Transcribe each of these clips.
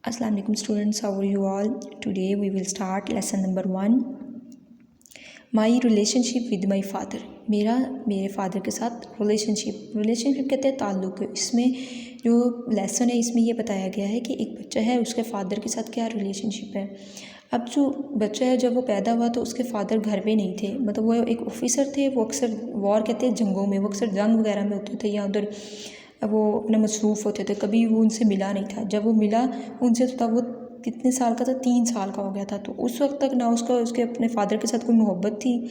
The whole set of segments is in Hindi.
Assalamu alaikum students, how are you all? Today we will start lesson number 1. My relationship with my father. मेरे फादर के साथ रिलेशनशिप कहते हैं ताल्लुक़। इसमें जो लेसन है इसमें ये बताया गया है कि एक बच्चा है उसके फादर के साथ क्या रिलेशनशिप है। अब जो बच्चा है जब वो पैदा हुआ तो उसके फादर घर पे नहीं थे, मतलब वो एक ऑफिसर थे। वो अक्सर वॉर कहते हैं जंगों में, वो अक्सर जंग वगैरह में होते थे या उधर वो अपना मसरूफ़ होते थे। कभी वो उनसे मिला नहीं था। जब वो मिला उनसे तो तब वो कितने साल का था, 3 साल का हो गया था। तो उस वक्त तक ना उसके अपने फ़ादर के साथ कोई मोहब्बत थी,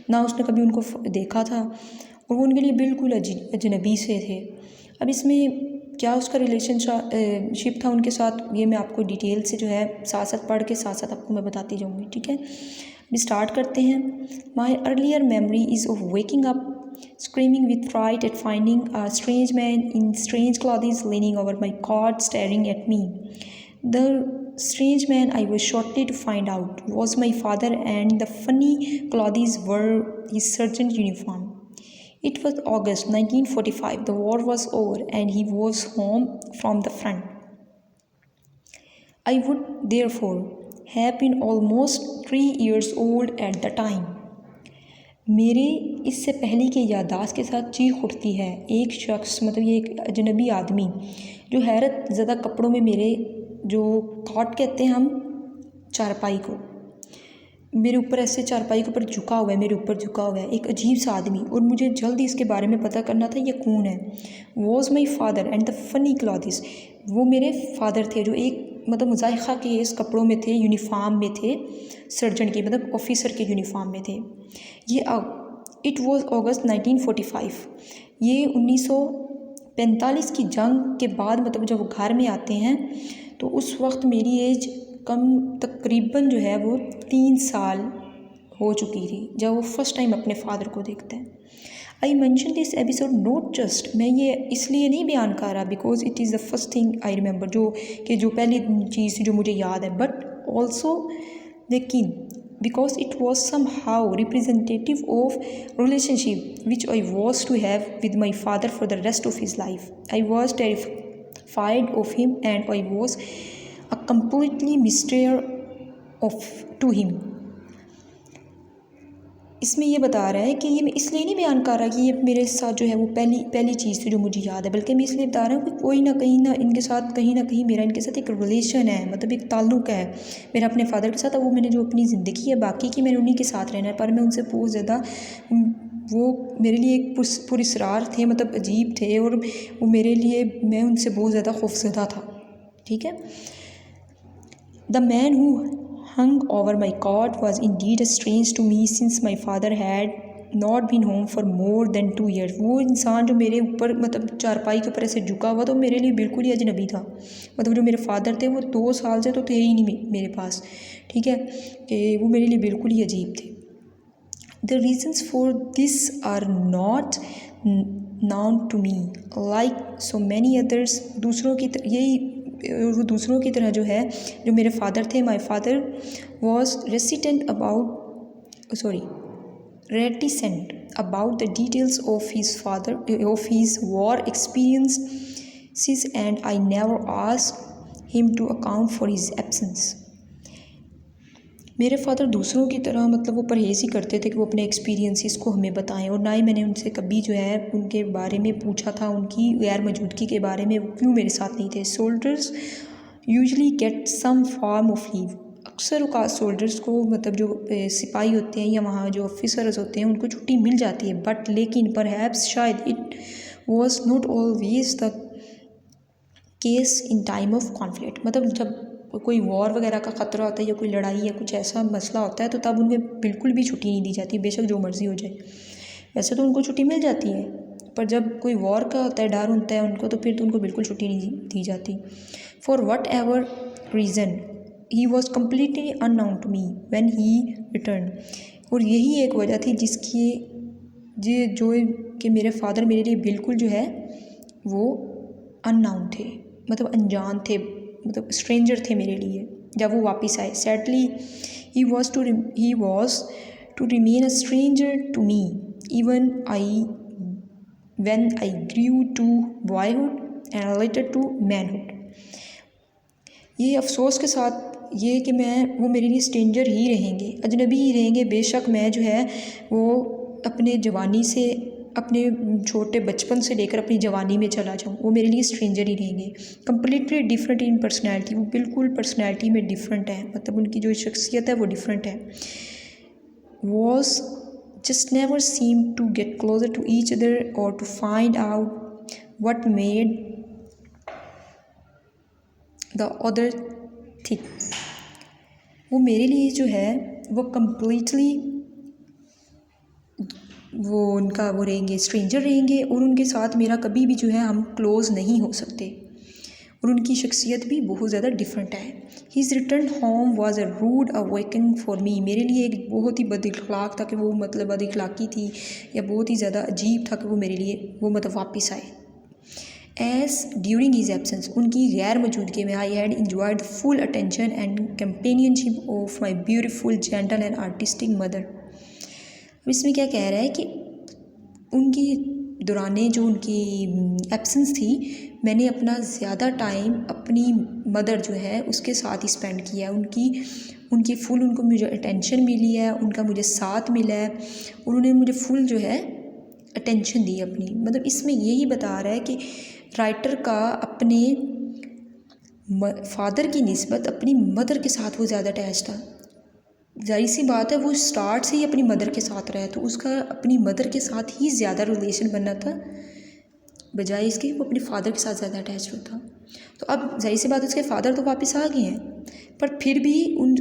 ना उसने कभी उनको देखा था और वो उनके लिए बिल्कुल अजनबी से थे। अब इसमें क्या उसका रिलेशनशिप था उनके साथ, ये मैं आपको डिटेल से जो है साथ साथ पढ़ के साथ साथ आपको मैं बताती जाऊँगी, ठीक है। अभी स्टार्ट करते हैं। My earlier memory is of waking up screaming with fright at finding a strange man in strange clothes leaning over my cot staring at me. The strange man, I was shortly to find out, was my father, and the funny clothes were his sergeant uniform. It was August 1945. The war was over and he was home from the front. I would therefore have been almost 3 years old at the time. मेरे इससे पहले की याददाश्त के साथ चीख उठती है। एक शख्स, मतलब ये एक अजनबी आदमी जो हैरत ज़्यादा कपड़ों में मेरे जो कॉट कहते हैं हम चारपाई को, मेरे ऊपर ऐसे चारपाई के ऊपर झुका हुआ है, मेरे ऊपर झुका हुआ है एक अजीब सा आदमी, और मुझे जल्दी इसके बारे में पता करना था ये कौन है। Was my father and the funny clothes, वो मेरे फादर थे जो एक मतलब मुज़ाहिक़ा के इस कपड़ों में थे, यूनिफॉर्म में थे, सर्जन के मतलब ऑफिसर के यूनिफॉर्म में थे। ये इट वॉज अगस्त 1945, ये 1945 की जंग के बाद, मतलब जब वो घर में आते हैं तो उस वक्त मेरी एज तकरीबन जो है वो 3 साल हो चुकी थी जब वो फर्स्ट टाइम अपने फादर को देखते हैं। I mention this episode not just, मैं ये इसलिए नहीं बयान कर रहा because it is the first thing I remember, जो पहली चीज़ जो मुझे याद है, बट ऑल्सो लेकिन because it was somehow representative of relationship which I was to have with my father for the rest of his life. I was terrified of him and I was a completely mystery to him. इसमें ये बता रहा है कि ये मैं इसलिए नहीं बयान कर रहा कि ये मेरे साथ जो है वो पहली चीज़ थी जो मुझे याद है, बल्कि मैं इसलिए बता रहा हूँ कि कोई ना कहीं ना इनके साथ कहीं ना कहीं मेरा इनके साथ एक रिलेशन है, मतलब एक ताल्लुक़ है मेरा अपने फादर के साथ। अब वो मैंने जो अपनी ज़िंदगी है बाकी की मैंने उन्हीं के साथ रहना है, पर मैं उनसे बहुत ज़्यादा, वो मेरे लिए एक पुरस्रार थे, मतलब अजीब थे, और वो मेरे लिए, मैं उनसे बहुत ज़्यादा खौफज़दा था, ठीक है। The man who hung over my cot was indeed strange to me since my father had not been home for more than 2 years. वो इंसान जो मेरे ऊपर मतलब चारपाई के ऊपर ऐसे झुका हुआ तो मेरे लिए बिल्कुल ही अजनबी था, मतलब जो मेरे फादर थे वो 2 साल से तो थे ही नहीं मेरे पास, ठीक है, कि वो मेरे लिए बिल्कुल ही अजीब थे। The reasons for this are not known to me, like so many others. वो दूसरों की तरह जो है जो मेरे फादर थे, my father was reticent about the details of his war experiences and I never asked him to account for his absence. मेरे फादर दूसरों की तरह मतलब वो परहेज़ ही करते थे कि वो अपने एक्सपीरियंसेस को हमें बताएं, और ना ही मैंने उनसे कभी जो है उनके बारे में पूछा था, उनकी गैर मौजूदगी के बारे में, वो क्यों मेरे साथ नहीं थे। Soldiers usually get some form of leave, अक्सर सोल्जर्स को मतलब जो सिपाही होते हैं या वहाँ जो ऑफिसर्स होते हैं उनको छुट्टी मिल जाती है, बट लेकिन परहैप्स शायद it was not always the case in time of conflict, मतलब जब कोई वॉर वगैरह का ख़तरा होता है या कोई लड़ाई या कुछ ऐसा मसला होता है तो तब उन्हें बिल्कुल भी छुट्टी नहीं दी जाती, बेशक जो मर्ज़ी हो जाए। वैसे तो उनको छुट्टी मिल जाती है, पर जब कोई वॉर का होता है, डर होता है उनको, तो फिर तो उनको बिल्कुल छुट्टी नहीं दी जाती। For whatever reason he was completely unknown to me when he return, और यही एक वजह थी जिसकी जो कि मेरे फादर मेरे लिए बिल्कुल जो है वो अननोन थे, मतलब अनजान थे, मतलब स्ट्रेंजर थे मेरे लिए जब वो वापस आए। Sadly he was to remain a stranger to me even when I grew to boyhood and later to manhood. ये अफ़सोस के साथ ये कि वो मेरे लिए स्ट्रेंजर ही रहेंगे, अजनबी ही रहेंगे। बेशक मैं जो है वो अपने जवानी से, अपने छोटे बचपन से लेकर अपनी जवानी में चला जाऊँ, वो मेरे लिए स्ट्रेंजर ही रहेंगे। कम्प्लीटली डिफरेंट इन पर्सनैलिटी, वो बिल्कुल पर्सनैलिटी में डिफरेंट है, मतलब उनकी जो शख्सियत है वो डिफरेंट है। Was just never seemed to get closer to each other or to find out what made the other tick। वो मेरे लिए जो है वो completely वो उनका वो रहेंगे, स्ट्रेंजर रहेंगे, और उनके साथ मेरा कभी भी जो है हम क्लोज़ नहीं हो सकते, और उनकी शख्सियत भी बहुत ज़्यादा डिफरेंट है। His return home was a rude awakening for me. मेरे लिए एक बहुत ही बद इखलाक था कि वो मतलब बद इखलाकी थी, या बहुत ही ज़्यादा अजीब था कि वो मेरे लिए वो मतलब वापस आए। एज ड्यूरिंग हिज एब्सेंस, उनकी गैर मौजूदगी में, I had enjoyed full attention and companionship of my beautiful gentle and artistic mother. इसमें क्या कह रहा है कि उनकी दौराने जो उनकी एब्सेंस थी, मैंने अपना ज़्यादा टाइम अपनी मदर जो है उसके साथ ही स्पेंड किया। उनकी फुल उनको मुझे अटेंशन मिली है, उनका मुझे साथ मिला है, उन्होंने मुझे फुल जो है अटेंशन दी अपनी। मतलब इसमें यही बता रहा है कि राइटर का अपने फादर की निस्बत अपनी मदर के साथ वो ज़्यादा अटैच था। जाहिर सी बात है, वो स्टार्ट से ही अपनी मदर के साथ रहा, तो उसका अपनी मदर के साथ ही ज़्यादा रिलेशन बनना था, बजाय इसके वो अपने फादर के साथ ज़्यादा अटैच होता। तो अब जाहिर सी बात है, उसके फादर तो वापस आ गए हैं, पर फिर भी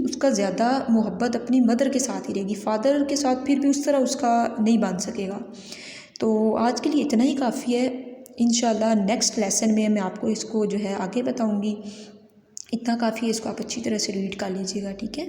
उसका ज़्यादा मोहब्बत अपनी मदर के साथ ही रहेगी। फादर के साथ फिर भी उस तरह उसका नहीं बन सकेगा। तो आज के लिए इतना ही काफ़ी है। इंशाल्लाह नेक्स्ट लेसन में मैं आपको इसको जो है आगे बताऊँगी। इतना काफ़ी है, इसको आप अच्छी तरह से रीड कर लीजिएगा, ठीक है।